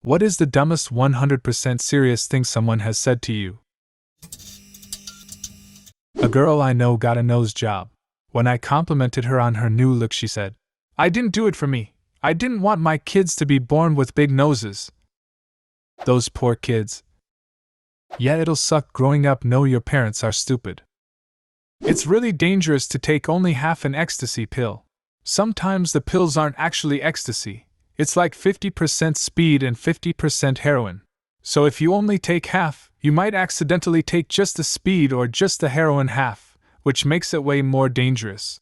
What is the dumbest 100% serious thing someone has said to you? A girl I know got a nose job. When I complimented her on her new look, she said, "I didn't do it for me. I didn't want my kids to be born with big noses." Those poor kids. Yeah, it'll suck growing up. Know your parents are stupid. It's really dangerous to take only half an ecstasy pill. Sometimes the pills aren't actually ecstasy. It's like 50% speed and 50% heroin. So if you only take half, you might accidentally take just the speed or just the heroin half, which makes it way more dangerous.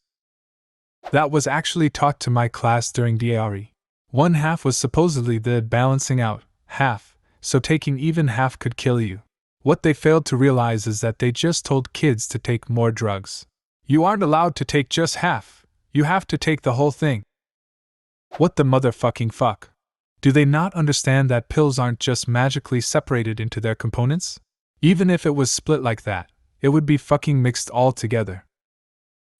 That was actually taught to my class during DARE. One half was supposedly the balancing out half, so taking even half could kill you. What they failed to realize is that they just told kids to take more drugs. You aren't allowed to take just half, you have to take the whole thing. What the motherfucking fuck? Do they not understand that pills aren't just magically separated into their components? Even if it was split like that, it would be fucking mixed all together.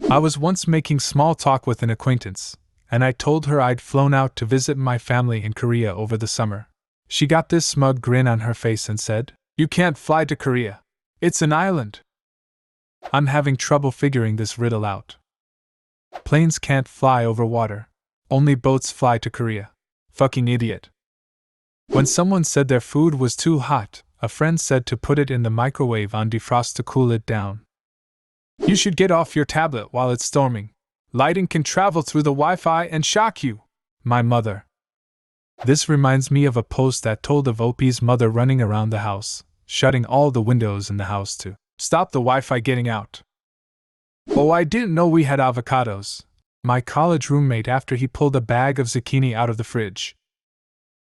I was once making small talk with an acquaintance, and I told her I'd flown out to visit my family in Korea over the summer. She got this smug grin on her face and said, "You can't fly to Korea. It's an island." I'm having trouble figuring this riddle out. Planes can't fly over water. Only boats fly to Korea. Fucking idiot. When someone said their food was too hot, a friend said to put it in the microwave on defrost to cool it down. You should get off your tablet while it's storming. Lighting can travel through the Wi-Fi and shock you. My mother. This reminds me of a post that told of OP's mother running around the house, shutting all the windows in the house to stop the Wi-Fi getting out. Oh, I didn't know we had avocados. My college roommate after he pulled a bag of zucchini out of the fridge.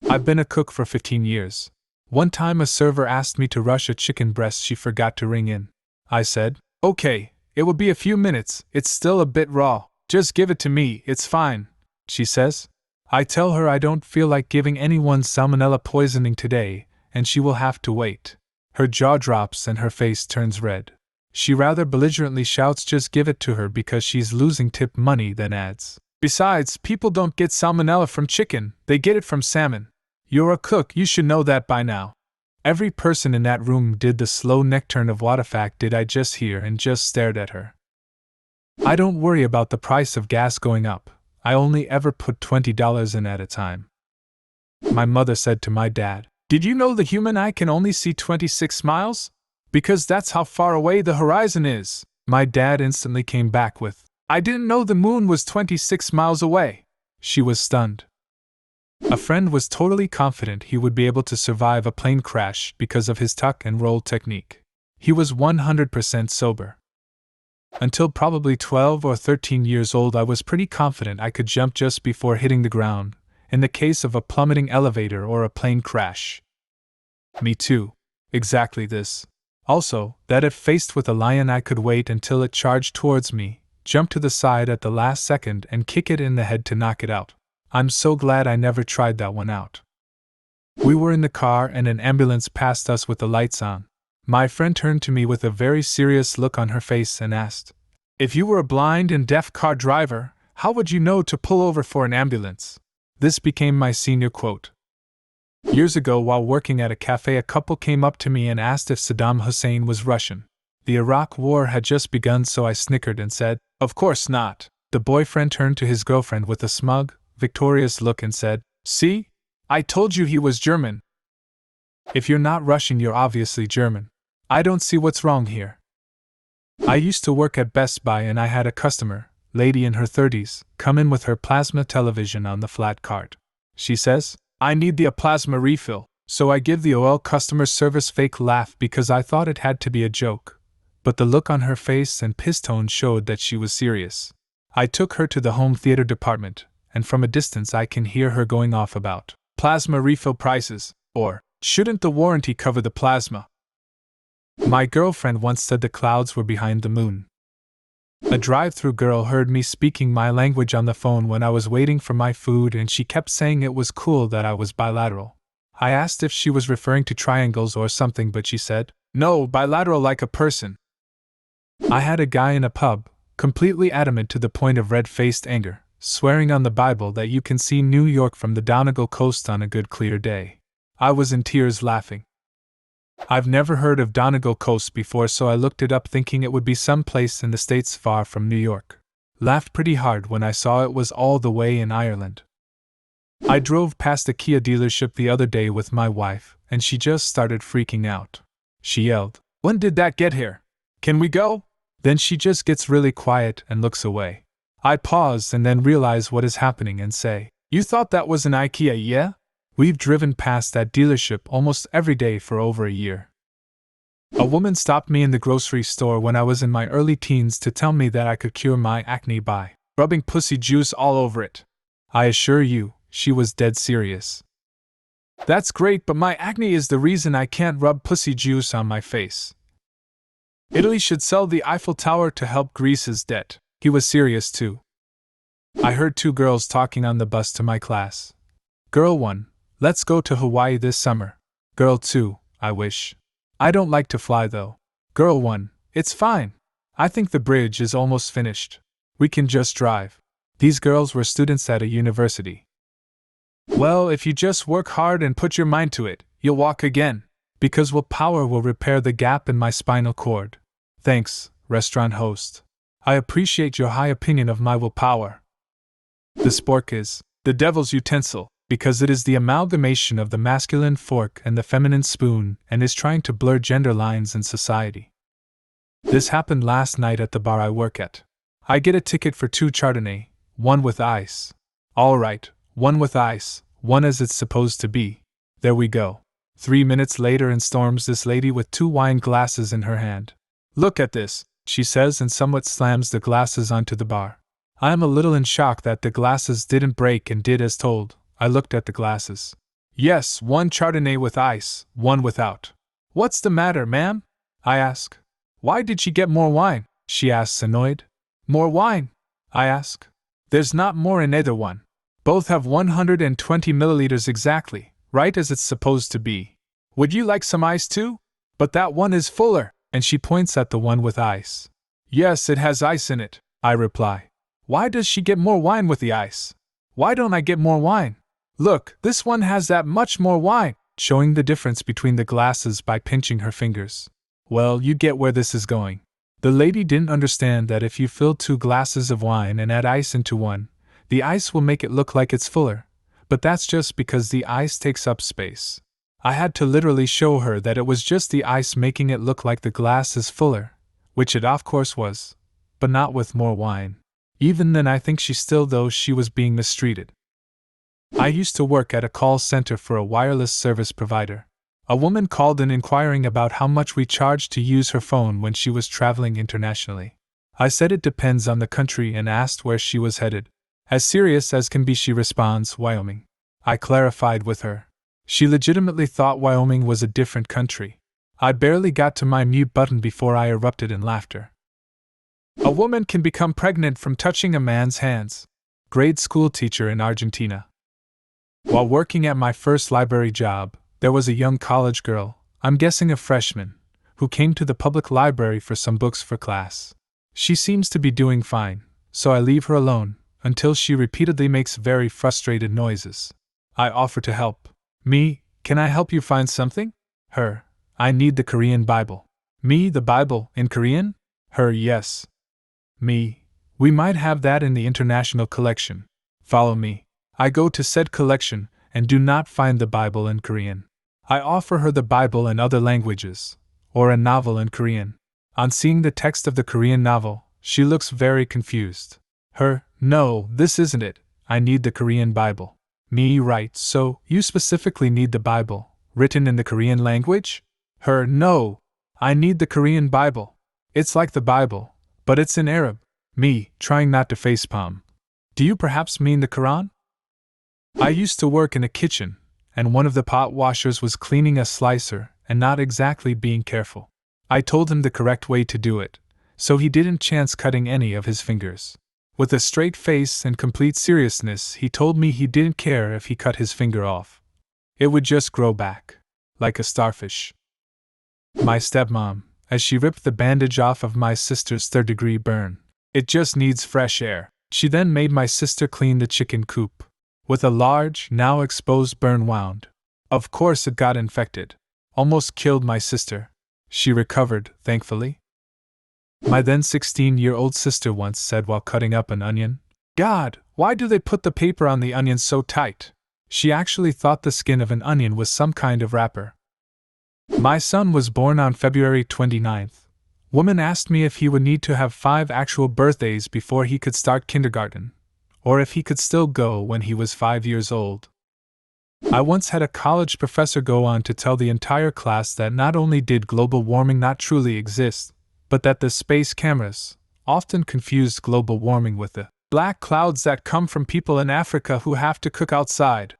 I've been a cook for 15 years. One time a server asked me to rush a chicken breast she forgot to ring in. I said, "Okay, it will be a few minutes, it's still a bit raw, just give it to me, it's fine," she says. I tell her I don't feel like giving anyone salmonella poisoning today, and she will have to wait. Her jaw drops and her face turns red. She rather belligerently shouts just give it to her because she's losing tip money, then adds, "Besides, people don't get salmonella from chicken, they get it from salmon. You're a cook, you should know that by now." Every person in that room did the slow neck turn of what the fuck did I just hear and just stared at her. I don't worry about the price of gas going up. I only ever put $20 in at a time. My mother said to my dad, "Did you know the human eye can only see 26 miles? Because that's how far away the horizon is." My dad instantly came back with, "I didn't know the moon was 26 miles away." She was stunned. A friend was totally confident he would be able to survive a plane crash because of his tuck and roll technique. He was 100% sober. Until probably 12 or 13 years old, I was pretty confident I could jump just before hitting the ground, in the case of a plummeting elevator or a plane crash. Me too. Exactly this. Also, that if faced with a lion I could wait until it charged towards me, jump to the side at the last second and kick it in the head to knock it out. I'm so glad I never tried that one out. We were in the car and an ambulance passed us with the lights on. My friend turned to me with a very serious look on her face and asked, "If you were a blind and deaf car driver, how would you know to pull over for an ambulance?" This became my senior quote. Years ago, while working at a cafe, a couple came up to me and asked if Saddam Hussein was Russian. The Iraq War had just begun, so I snickered and said, "Of course not." The boyfriend turned to his girlfriend with a smug, victorious look and said, "See? I told you he was German." If you're not Russian, you're obviously German. I don't see what's wrong here. I used to work at Best Buy and I had a customer, lady in her 30s, come in with her plasma television on the flat cart. She says, "I need the plasma refill," so I give the OL customer service fake laugh because I thought it had to be a joke. But the look on her face and piss tone showed that she was serious. I took her to the home theater department, and from a distance I can hear her going off about plasma refill prices, or shouldn't the warranty cover the plasma? My girlfriend once said the clouds were behind the moon. A drive-through girl heard me speaking my language on the phone when I was waiting for my food, and she kept saying it was cool that I was bilateral. I asked if she was referring to triangles or something, but she said, "No, bilateral like a person." I had a guy in a pub, completely adamant to the point of red-faced anger, swearing on the Bible that you can see New York from the Donegal coast on a good clear day. I was in tears laughing. I've never heard of Donegal Coast before, so I looked it up thinking it would be some place in the States far from New York. Laughed pretty hard when I saw it was all the way in Ireland. I drove past a Kia dealership the other day with my wife, and she just started freaking out. She yelled, "When did that get here? Can we go?" Then she just gets really quiet and looks away. I pause and then realize what is happening and say, "You thought that was an IKEA, yeah?" We've driven past that dealership almost every day for over a year. A woman stopped me in the grocery store when I was in my early teens to tell me that I could cure my acne by rubbing pussy juice all over it. I assure you, she was dead serious. That's great, but my acne is the reason I can't rub pussy juice on my face. Italy should sell the Eiffel Tower to help Greece's debt. He was serious too. I heard two girls talking on the bus to my class. Girl 1, let's go to Hawaii this summer. Girl 2, I wish. I don't like to fly though. Girl 1, it's fine. I think the bridge is almost finished. We can just drive. These girls were students at a university. Well, if you just work hard and put your mind to it, you'll walk again, because willpower will repair the gap in my spinal cord. Thanks, restaurant host. I appreciate your high opinion of my willpower. The spork is the devil's utensil, because it is the amalgamation of the masculine fork and the feminine spoon and is trying to blur gender lines in society. This happened last night at the bar I work at. I get a ticket for 2 Chardonnay, 1 with ice. All right, 1 with ice, 1 as it's supposed to be. There we go. 3 minutes later in storms this lady with 2 wine glasses in her hand. Look at this, she says and somewhat slams the glasses onto the bar. I am a little in shock that the glasses didn't break and did as told. I looked at the glasses. Yes, 1 Chardonnay with ice, 1 without. What's the matter, ma'am? I ask. Why did she get more wine? She asks annoyed. More wine? I ask. There's not more in either one. Both have 120 milliliters exactly, right as it's supposed to be. Would you like some ice too? But that one is fuller, and she points at the one with ice. Yes, it has ice in it, I reply. Why does she get more wine with the ice? Why don't I get more wine? Look, this one has that much more wine, showing the difference between the glasses by pinching her fingers. Well, you get where this is going. The lady didn't understand that if you fill 2 glasses of wine and add ice into one, the ice will make it look like it's fuller, but that's just because the ice takes up space. I had to literally show her that it was just the ice making it look like the glass is fuller, which it of course was, but not with more wine. Even then I think she still though she was being mistreated. I used to work at a call center for a wireless service provider. A woman called in inquiring about how much we charged to use her phone when she was traveling internationally. I said it depends on the country and asked where she was headed. As serious as can be, she responds, Wyoming. I clarified with her. She legitimately thought Wyoming was a different country. I barely got to my mute button before I erupted in laughter. A woman can become pregnant from touching a man's hands. Grade school teacher in Argentina. While working at my first library job, there was a young college girl, I'm guessing a freshman, who came to the public library for some books for class. She seems to be doing fine, so I leave her alone, until she repeatedly makes very frustrated noises. I offer to help. Me, can I help you find something? Her, I need the Korean Bible. Me, the Bible, in Korean? Her, yes. Me, we might have that in the international collection. Follow me. I go to said collection, and do not find the Bible in Korean. I offer her the Bible in other languages, or a novel in Korean. On seeing the text of the Korean novel, she looks very confused. Her, no, this isn't it, I need the Korean Bible. Me, right, so, you specifically need the Bible, written in the Korean language? Her, no, I need the Korean Bible. It's like the Bible, but it's in Arab. Me, trying not to facepalm. Do you perhaps mean the Quran? I used to work in a kitchen, and one of the pot washers was cleaning a slicer and not exactly being careful. I told him the correct way to do it, so he didn't chance cutting any of his fingers. With a straight face and complete seriousness, he told me he didn't care if he cut his finger off. It would just grow back, like a starfish. My stepmom, as she ripped the bandage off of my sister's third-degree burn. It just needs fresh air. She then made my sister clean the chicken coop. With a large, now exposed burn wound. Of course, it got infected. Almost killed my sister. She recovered, thankfully. My then 16-year-old sister once said while cutting up an onion, "God, why do they put the paper on the onion so tight?" She actually thought the skin of an onion was some kind of wrapper. My son was born on February 29th. Woman asked me if he would need to have 5 actual birthdays before he could start kindergarten, or if he could still go when he was 5 years old. I once had a college professor go on to tell the entire class that not only did global warming not truly exist, but that the space cameras often confused global warming with the black clouds that come from people in Africa who have to cook outside.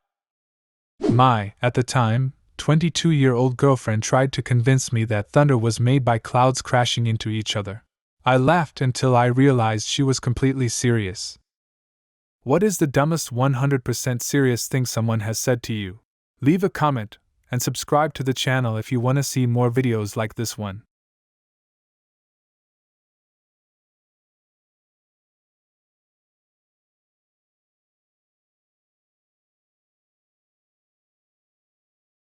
My, at the time, 22-year-old girlfriend tried to convince me that thunder was made by clouds crashing into each other. I laughed until I realized she was completely serious. What is the dumbest 100% serious thing someone has said to you? Leave a comment and subscribe to the channel if you want to see more videos like this one.